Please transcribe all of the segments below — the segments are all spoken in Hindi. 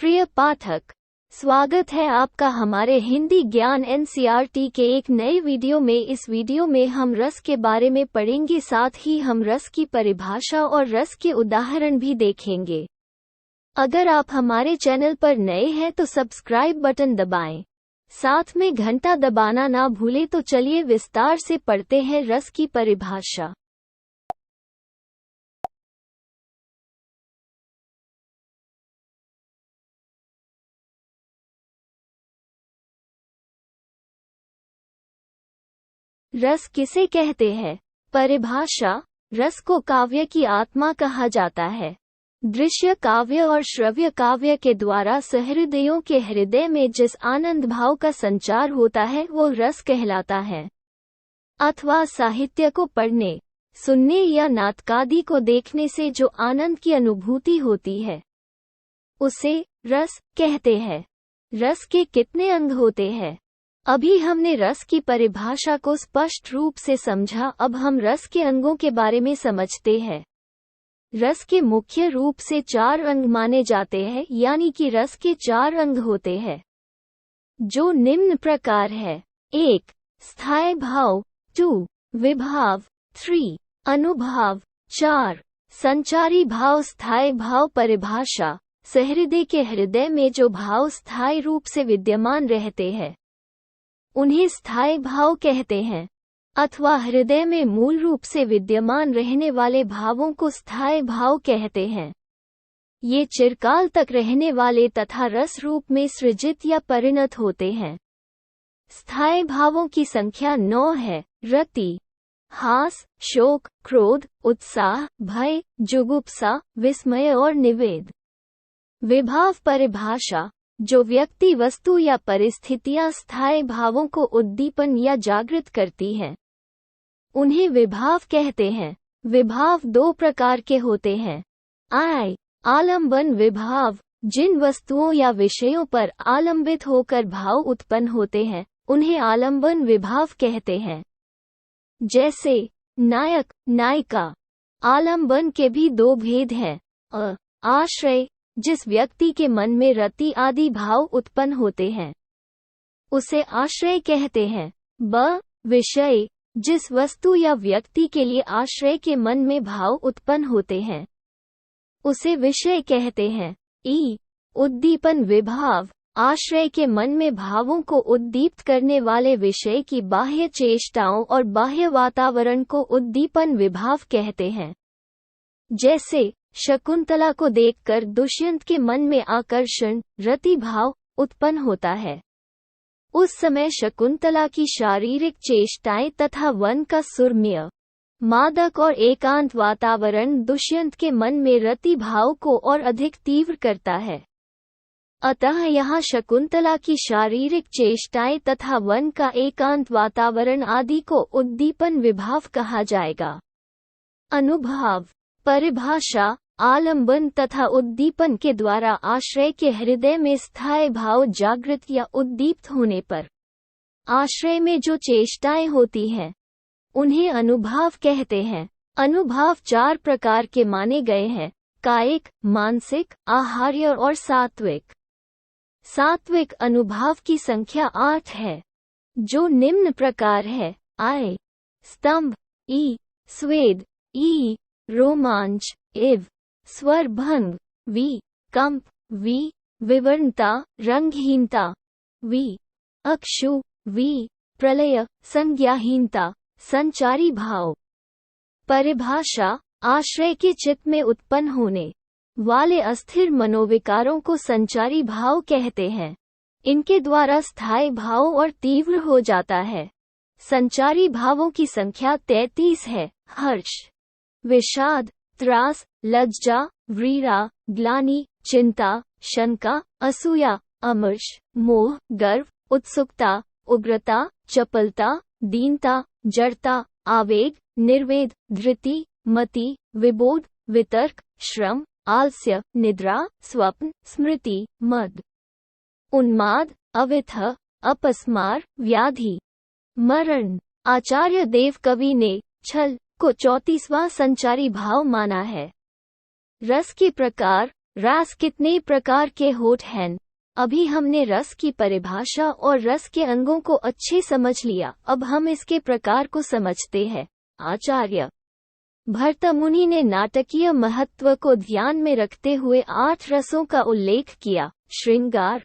प्रिय पाठक, स्वागत है आपका हमारे हिंदी ज्ञान एनसीईआरटी के एक नए वीडियो में। इस वीडियो में हम रस के बारे में पढ़ेंगे, साथ ही हम रस की परिभाषा और रस के उदाहरण भी देखेंगे। अगर आप हमारे चैनल पर नए हैं तो सब्सक्राइब बटन दबाएं, साथ में घंटा दबाना ना भूलें। तो चलिए विस्तार से पढ़ते हैं रस की परिभाषा। रस किसे कहते हैं? परिभाषा। रस को काव्य की आत्मा कहा जाता है। दृश्य काव्य और श्रव्य काव्य के द्वारा सहृदयों के हृदय में जिस आनंद भाव का संचार होता है वो रस कहलाता है। अथवा साहित्य को पढ़ने, सुनने या नाटकादि को देखने से जो आनंद की अनुभूति होती है उसे रस कहते हैं। रस के कितने अंग होते हैं? अभी हमने रस की परिभाषा को स्पष्ट रूप से समझा। अब हम रस के अंगों के बारे में समझते हैं। रस के मुख्य रूप से 4 अंग माने जाते हैं, यानी कि रस के 4 अंग होते हैं, जो निम्न प्रकार है। 1. स्थायी भाव। 2. विभाव। 3. अनुभाव। 4. संचारी भाव। स्थायी भाव परिभाषा। सहृदय के हृदय में जो भाव स्थायी रूप से विद्यमान रहते हैं उन्हें स्थायी भाव कहते हैं, अथवा हृदय में मूल रूप से विद्यमान रहने वाले भावों को स्थायी भाव कहते हैं। ये चिरकाल तक रहने वाले तथा रस रूप में सृजित या परिणत होते हैं। स्थायी भावों की संख्या 9 है। रति, हास, शोक, क्रोध, उत्साह, भय, जुगुप्सा, विस्मय और निवेद। विभाव परिभाषा। जो व्यक्ति, वस्तु या परिस्थितियां स्थायी भावों को उद्दीपन या जागृत करती हैं उन्हें विभाव कहते हैं। विभाव 2 प्रकार के होते हैं। आलंबन विभाव। जिन वस्तुओं या विषयों पर आलंबित होकर भाव उत्पन्न होते हैं उन्हें आलंबन विभाव कहते हैं। जैसे नायक, नायिका। आलंबन के भी 2 भेद हैं। आश्रय, जिस व्यक्ति के मन में रति आदि भाव उत्पन्न होते हैं उसे आश्रय कहते हैं। विषय, जिस वस्तु या व्यक्ति के लिए आश्रय के मन में भाव उत्पन्न होते हैं उसे विषय कहते हैं। उद्दीपन विभाव। आश्रय के मन में भावों को उद्दीप्त करने वाले विषय की बाह्य चेष्टाओं और बाह्य वातावरण को उद्दीपन विभाव कहते हैं। जैसे शकुंतला को देखकर दुष्यंत के मन में आकर्षण, रति भाव उत्पन्न होता है। उस समय शकुंतला की शारीरिक चेष्टाएं तथा वन का सुरम्य, मादक और एकांत वातावरण दुष्यंत के मन में रति भाव को और अधिक तीव्र करता है। अतः यहाँ शकुंतला की शारीरिक चेष्टाएं तथा वन का एकांत वातावरण आदि को उद्दीपन विभाव कहा जाएगा। अनुभाव परिभाषा। आलंबन तथा उद्दीपन के द्वारा आश्रय के हृदय में स्थायी भाव जागृत या उद्दीप्त होने पर आश्रय में जो चेष्टाएं होती हैं उन्हें अनुभाव कहते हैं। अनुभाव 4 प्रकार के माने गए हैं: कायिक, मानसिक, आहार्य और सात्विक। सात्विक अनुभाव की संख्या 8 है, जो निम्न प्रकार है। स्तंभ, स्वेद, रोमांच, स्वर भंग, कंप, विवर्णता, रंगहीनता, अक्षु, प्रलय, संज्ञाहीनता। संचारी भाव परिभाषा। आश्रय के चित्त में उत्पन्न होने वाले अस्थिर मनोविकारों को संचारी भाव कहते हैं। इनके द्वारा स्थायी भाव और तीव्र हो जाता है। संचारी भावों की संख्या 33 है। हर्ष, विषाद, त्रास, लज्जा, व्रीड़ा, ग्लानि, चिंता, शंका, असूया, अमर्ष, मोह, गर्व, उत्सुकता, उग्रता, चपलता, दीनता, जड़ता, आवेग, निर्वेद, धृति, मति, विबोध, वितर्क, श्रम, आलस्य, निद्रा, स्वप्न, स्मृति, मद, उन्माद, अविथ, अपस्मार, व्याधि, मरण। आचार्य देव कवि ने छल को 34वां संचारी भाव माना है। रस के प्रकार। रस कितने प्रकार के होठ हैं। अभी हमने रस की परिभाषा और रस के अंगों को अच्छे समझ लिया, अब हम इसके प्रकार को समझते हैं। आचार्य भर्तमुनि ने नाटकीय महत्व को ध्यान में रखते हुए 8 रसों का उल्लेख किया: श्रृंगार,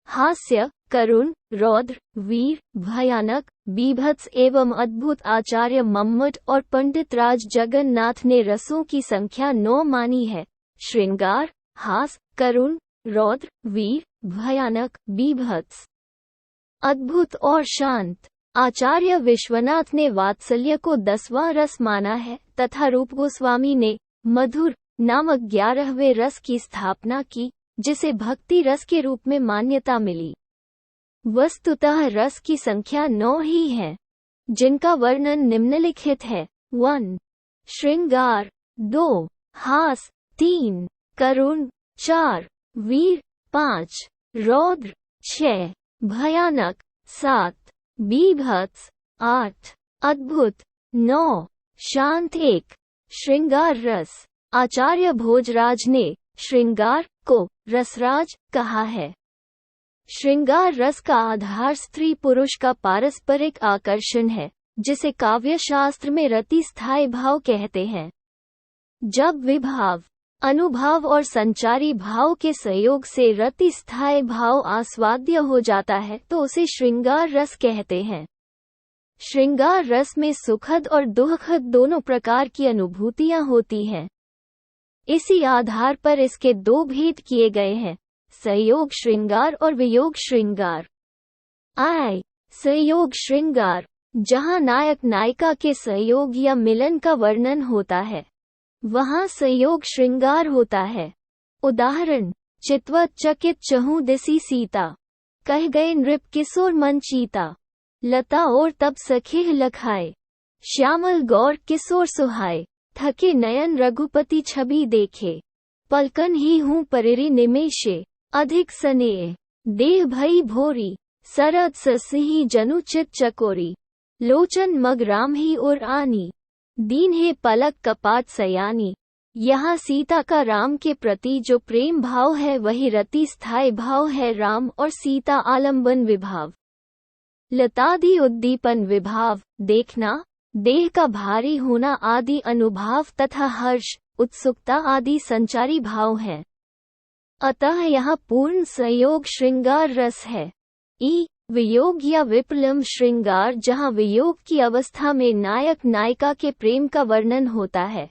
हास्य, करुण, रौद्र, वीर, भयानक, बीभत्स एवं अद्भुत। आचार्य मम्मट और पंडित राज जगन्नाथ ने रसों की संख्या 9 मानी है: श्रृंगार, हास, करुण, रौद्र, वीर, भयानक, बीभत्स, अद्भुत और शांत। आचार्य विश्वनाथ ने वात्सल्य को 10वां रस माना है तथा रूप गोस्वामी ने मधुर नामक 11वें रस की स्थापना की, जिसे भक्ति रस के रूप में मान्यता मिली। वस्तुतः रस की संख्या 9 ही है, जिनका वर्णन निम्नलिखित है: 1 श्रृंगार, 2 हास, 3 करुण, 4 वीर, 5 रौद्र, 6 भयानक, 7 बीभत्स, 8 अद्भुत, 9 शांत। 1 श्रृंगार रस। आचार्य भोजराज ने श्रृंगार को रसराज कहा है। श्रृंगार रस का आधार स्त्री पुरुष का पारस्परिक आकर्षण है, जिसे काव्य शास्त्र में रति स्थायी भाव कहते हैं। जब विभाव, अनुभाव और संचारी भाव के सहयोग से रति स्थायी भाव आस्वाद्य हो जाता है तो उसे श्रृंगार रस कहते हैं। श्रृंगार रस में सुखद और दुखद दोनों प्रकार की अनुभूतियां होती हैं। इसी आधार पर इसके 2 भेद किए गए हैं: संयोग श्रृंगार और वियोग श्रृंगार। संयोग श्रृंगार, जहां नायक नायिका के संयोग या मिलन का वर्णन होता है, वहां संयोग श्रृंगार होता है। उदाहरण: चितवत चकित चहु दिसी सीता, कह गए नृप किशोर मन चीता। लता और तब सखी लखाए, श्यामल गौर किशोर सुहाए। थके नयन रघुपति छवि देखे, पलकन ही हूँ परिरी निमेषे। अधिक स्नेह देह भई भोरी, सरद ससिही जनु चित चकोरी। लोचन मग राम ही और आनी, दीन है पलक कपाट सयानी। यहाँ सीता का राम के प्रति जो प्रेम भाव है वही रति स्थायी भाव है। राम और सीता आलंबन विभाव, लतादि उद्दीपन विभाव, देखना, देह का भारी होना आदि अनुभाव तथा हर्ष, उत्सुकता आदि संचारी भाव हैं। अतः यहाँ पूर्ण संयोग श्रृंगार रस है। वियोग या विप्लम श्रृंगार, जहाँ वियोग की अवस्था में नायक नायिका के प्रेम का वर्णन होता है,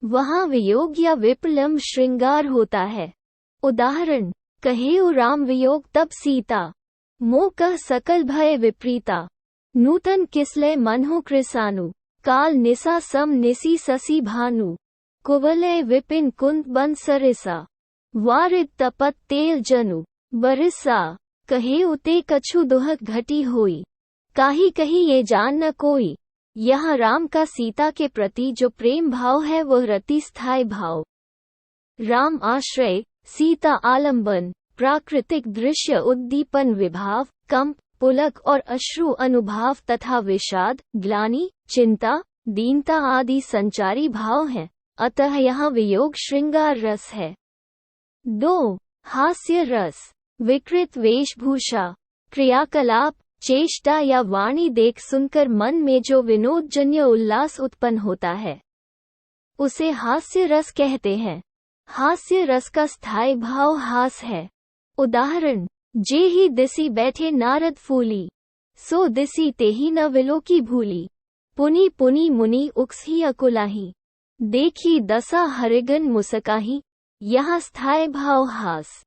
वहाँ वियोग या विप्लम श्रृंगार होता है। उदाहरण: कहेउ राम वियोग तब सीता, मोह कह सकल भय विपरीता। नूतन किसलय मनहु कृसानु, काल निसा सम निसी ससी भानु। कुवलय विपिन कुंत बन सरिसा, वारिद तपत तेल जनु बरिसा। कहे उते कछु दुहक घटी होई, काहि कही ये जान न कोई। यह राम का सीता के प्रति जो प्रेम भाव है वह रति स्थायी भाव। राम आश्रय, सीता आलंबन, प्राकृतिक दृश्य उद्दीपन विभाव, कंप, पुलक और अश्रु अनुभाव तथा विषाद, ग्लानि, चिंता, दीनता आदि संचारी भाव हैं। अतः यहाँ वियोग श्रृंगार रस है। 2 हास्य रस। विकृत वेशभूषा, क्रियाकलाप, चेष्टा या वाणी देख सुनकर मन में जो विनोदजन्य उल्लास उत्पन्न होता है, उसे हास्य रस कहते हैं। हास्य रस का स्थायी भाव हास है। उदाहरण: जे ही दिसी बैठे नारद फूली, सो दिसी तेहि न विलो की भूली। पुनि पुनि मुनि उक्सही अकुलाही, देखी दशा हरिगन मुसकाही। यहाँ स्थायी भाव हास।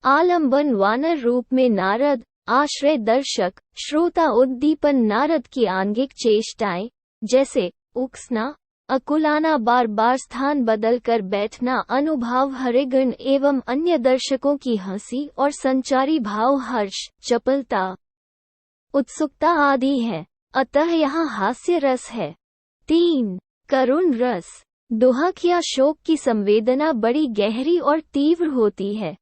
आलंबन वानर रूप में नारद, आश्रय दर्शक, श्रोता उद्दीपन नारद की आंगिक चेष्टाएं, जैसे उकसना, अकुलाना, बार बार स्थान बदलकर बैठना, अनुभाव हरिगण एवं अन्य दर्शकों की हंसी और संचारी भाव हर्ष, चपलता, उत्सुकता आदि है। अतः यहाँ हास्य रस है। 3 करुण रस। दुहक या शोक की संवेदना बड़ी गहरी और तीव्र होती है।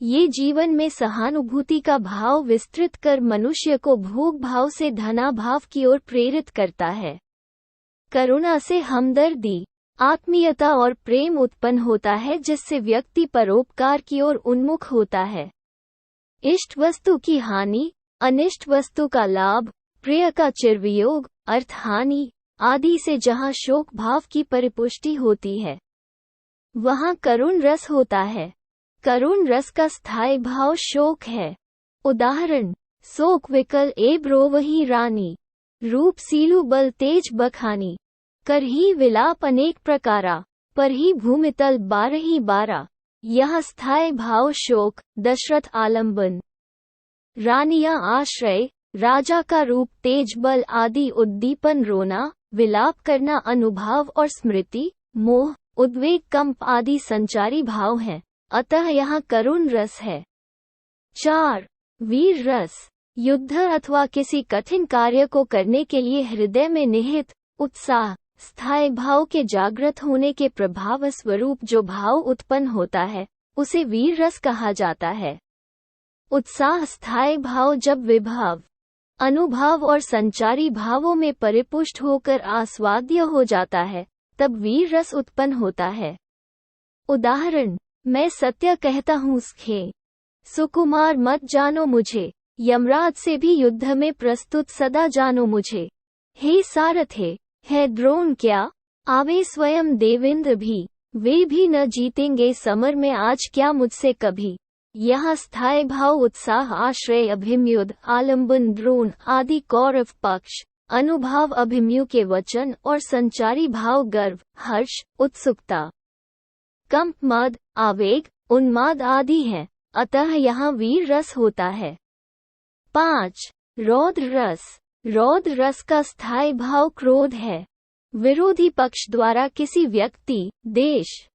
ये जीवन में सहानुभूति का भाव विस्तृत कर मनुष्य को भोग भाव से धनाभाव की ओर प्रेरित करता है। करुणा से हमदर्दी, आत्मीयता और प्रेम उत्पन्न होता है जिससे व्यक्ति परोपकार की ओर उन्मुख होता है। इष्ट वस्तु की हानि, अनिष्ट वस्तु का लाभ, प्रिय का चिरवियोग, अर्थ हानि आदि से जहाँ शोक भाव की परिपुष्टि होती है वहाँ करुण रस होता है। करुण रस का स्थायी भाव शोक है। उदाहरण, शोक विकल ए ब्रोवही रानी, रूप सीलु बल तेज बखानी, करही विलाप अनेक प्रकारा, परही भूमितल बारही बारा। यह स्थायी भाव शोक, दशरथ आलम्बन, रानियां आश्रय, राजा का रूप तेज बल आदि उद्दीपन, रोना, विलाप करना अनुभाव और स्मृति, मोह, उद्वेग, कंप आदि संचारी भाव हैं, अतः यहाँ करुण रस है। 4. वीर रस, युद्ध अथवा किसी कठिन कार्य को करने के लिए हृदय में निहित उत्साह, स्थायी भाव के जागृत होने के प्रभाव स्वरूप जो भाव उत्पन्न होता है उसे वीर रस कहा जाता है। उत्साह स्थायी भाव जब विभाव, अनुभाव और संचारी भावों में परिपुष्ट होकर आस्वाद्य हो जाता है तब वीर रस उत्पन्न होता है। उदाहरण, मैं सत्य कहता हूँ सखे, सुकुमार मत जानो मुझे, यमराज से भी युद्ध में प्रस्तुत सदा जानो मुझे। हे सारथे, है द्रोण क्या, आवे स्वयं देवेंद्र भी, वे भी न जीतेंगे समर में आज क्या मुझसे कभी। यह स्थायी भाव उत्साह, आश्रय, अभिमयुद्ध, आलम्बन, द्रोण आदि कौरव पक्ष, अनुभाव अभिमन्यु के वचन और संचारी भाव गर्व, हर्ष, उत्सुकता, कंप, मद, आवेग, उन्माद आदि हैं, अतः यहाँ वीर रस होता है। 5. रौद्र रस, रौद्र रस का स्थायी भाव क्रोध है। विरोधी पक्ष द्वारा किसी व्यक्ति, देश,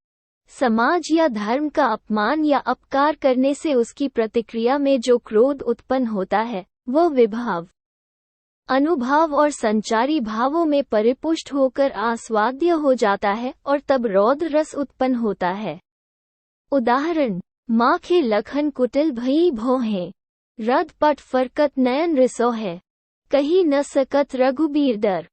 समाज या धर्म का अपमान या अपकार करने से उसकी प्रतिक्रिया में जो क्रोध उत्पन्न होता है वह विभाव, अनुभाव और संचारी भावों में परिपुष्ट होकर आस्वाद्य हो जाता है और तब रौद्र रस उत्पन्न होता है। उदाहरण, माखे लखन कुटिल भई भोहे, रद पट फरकत नयन रिसो है, कही न सकत रघुबीर डर,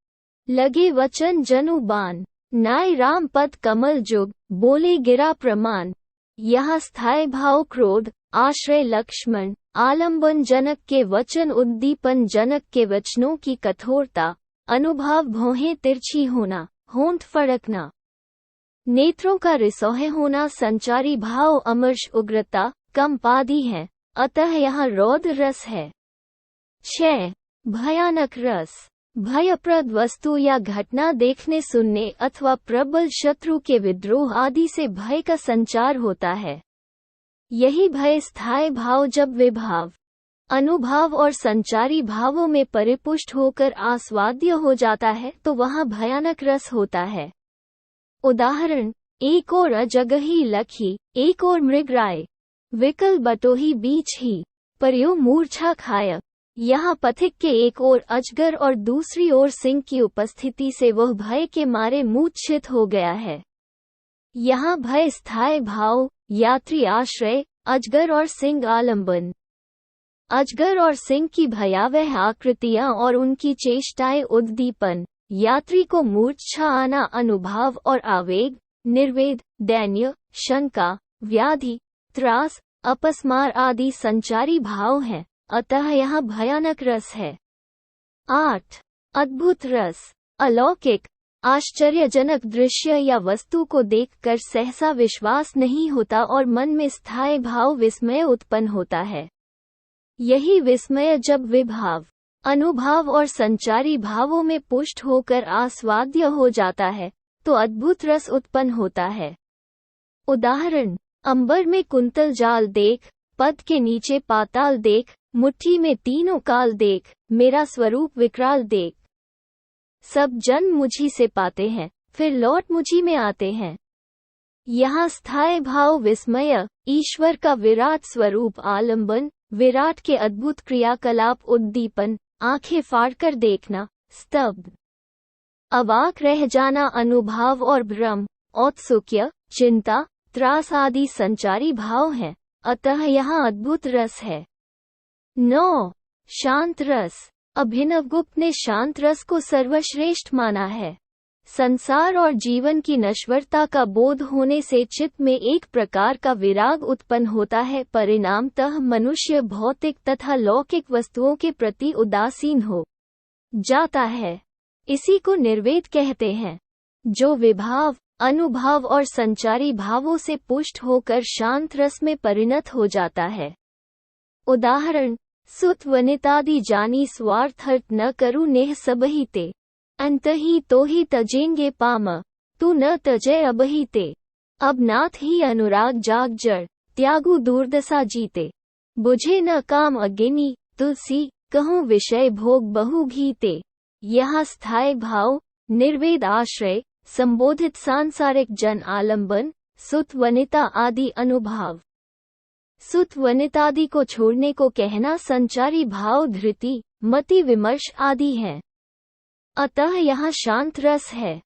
लगे वचन जनु बान, नाय राम पद कमल जुग, बोले गिरा प्रमाण। यह स्थायी भाव क्रोध, आश्रय लक्ष्मण, आलम्बन जनक के वचन, उद्दीपन जनक के वचनों की कठोरता, अनुभाव भौहें तिरछी होना, होंठ फड़कना, नेत्रों का रिसोहे होना, संचारी भाव अमर्ष, उग्रता, कंप आदि हैं, अतः यहाँ रौद्र रस है। 6. भयानक रस, भयप्रद वस्तु या घटना देखने सुनने अथवा प्रबल शत्रु के विद्रोह आदि से भय का संचार होता है। यही भय स्थायी भाव जब विभाव, अनुभाव और संचारी भावों में परिपुष्ट होकर आस्वाद्य हो जाता है तो वहाँ भयानक रस होता है। उदाहरण, एक और अजगही लखी, एक और मृगराय, विकल बटोही बीच ही, पर्यो मूर्छा खाय। यहाँ पथिक के एक ओर अजगर और दूसरी ओर सिंह की उपस्थिति से वह भय के मारे मूर्छित हो गया है। यहाँ भय स्थायी भाव, यात्री आश्रय, अजगर और सिंह आलम्बन। अजगर और सिंह की भयावह आकृतियां और उनकी चेष्टाएं उद्दीपन, यात्री को मूर्छा आना, अनुभाव और आवेग, निर्वेद, दैन्य, शंका, व्याधि, त्रास, अपस्मार आदि संचारी भाव हैं, अतः यहाँ भयानक रस है। 8. अद्भुत रस, अलौकिक, आश्चर्यजनक दृश्य या वस्तु को देखकर सहसा विश्वास नहीं होता और मन में स्थायी भाव विस्मय उत्पन्न होता है। यही विस्मय जब विभाव, अनुभाव और संचारी भावों में पुष्ट होकर आस्वाद्य हो जाता है तो अद्भुत रस उत्पन्न होता है। उदाहरण, अंबर में कुंतल जाल देख, पद के नीचे पाताल देख, मुट्ठी में तीनों काल देख, मेरा स्वरूप विकराल देख। सब जन मुझी से पाते हैं, फिर लौट मुझी में आते हैं। यहाँ स्थायी भाव विस्मय, ईश्वर का विराट स्वरूप आलम्बन, विराट के अद्भुत क्रियाकलाप उद्दीपन, आंखें फाड़कर देखना, स्तब्ध, अवाक रह जाना, अनुभाव और भ्रम, औत्सुक्य, चिंता, त्रास आदि संचारी भाव हैं, अतः यहाँ अद्भुत रस है। 9. शांत रस, अभिनवगुप्त ने शांत रस को सर्वश्रेष्ठ माना है। संसार और जीवन की नश्वरता का बोध होने से चित्त में एक प्रकार का विराग उत्पन्न होता है। परिणामतः मनुष्य भौतिक तथा लौकिक वस्तुओं के प्रति उदासीन हो जाता है। इसी को निर्वेद कहते हैं, जो विभाव, अनुभव और संचारी भावों से पुष्ट होकर शांत रस में परिणत हो जाता है। उदाहरण, सुत वनितादि जानी स्वार्थर्थ न करु नेह सबही ते, अंतहि तो ही तजेंगे पाम, तू न तजय अबही ते। अब नाथ ही अनुराग जाग जड़, त्यागु दूरदशा जीते। बुझे न काम अज्ञानी, तुलसी कहूँ विषय भोग बहु घीते। यहाँ स्थायी भाव, निर्वेद आश्रय, संबोधित सांसारिक जन आलंबन, सुत वनिता आदि अनुभाव। सुत वनितादि को छोड़ने को कहना संचारी भाव, धृति, मति विमर्श आदि है। अतः यहाँ शांत रस है।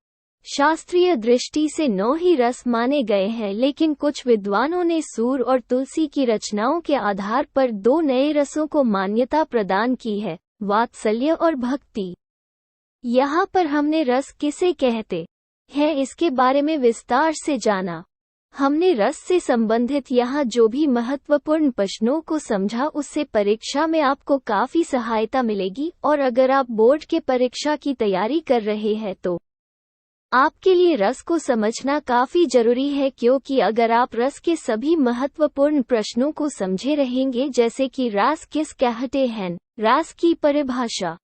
शास्त्रीय दृष्टि से 9 ही रस माने गए हैं, लेकिन कुछ विद्वानों ने सूर और तुलसी की रचनाओं के आधार पर 2 नए रसों को मान्यता प्रदान की है, वात्सल्य और भक्ति। यहाँ पर हमने रस किसे कहते हैं इसके बारे में विस्तार से जाना। हमने रस से संबंधित यहाँ जो भी महत्वपूर्ण प्रश्नों को समझा, उससे परीक्षा में आपको काफी सहायता मिलेगी। और अगर आप बोर्ड के परीक्षा की तैयारी कर रहे हैं तो आपके लिए रस को समझना काफी जरूरी है, क्योंकि अगर आप रस के सभी महत्वपूर्ण प्रश्नों को समझे रहेंगे, जैसे कि रस किस कहते हैं, रस की परिभाषा,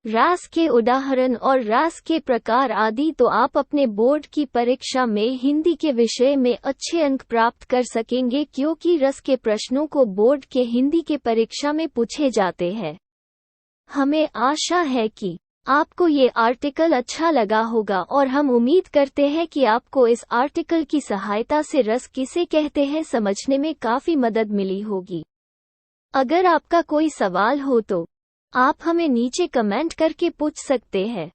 रस के उदाहरण और रस के प्रकार आदि, तो आप अपने बोर्ड की परीक्षा में हिंदी के विषय में अच्छे अंक प्राप्त कर सकेंगे, क्योंकि रस के प्रश्नों को बोर्ड के हिंदी के परीक्षा में पूछे जाते हैं। हमें आशा है कि आपको ये आर्टिकल अच्छा लगा होगा और हम उम्मीद करते हैं कि आपको इस आर्टिकल की सहायता से रस किसे कहते हैं समझने में काफी मदद मिली होगी। अगर आपका कोई सवाल हो तो आप हमें नीचे कमेंट करके पूछ सकते हैं।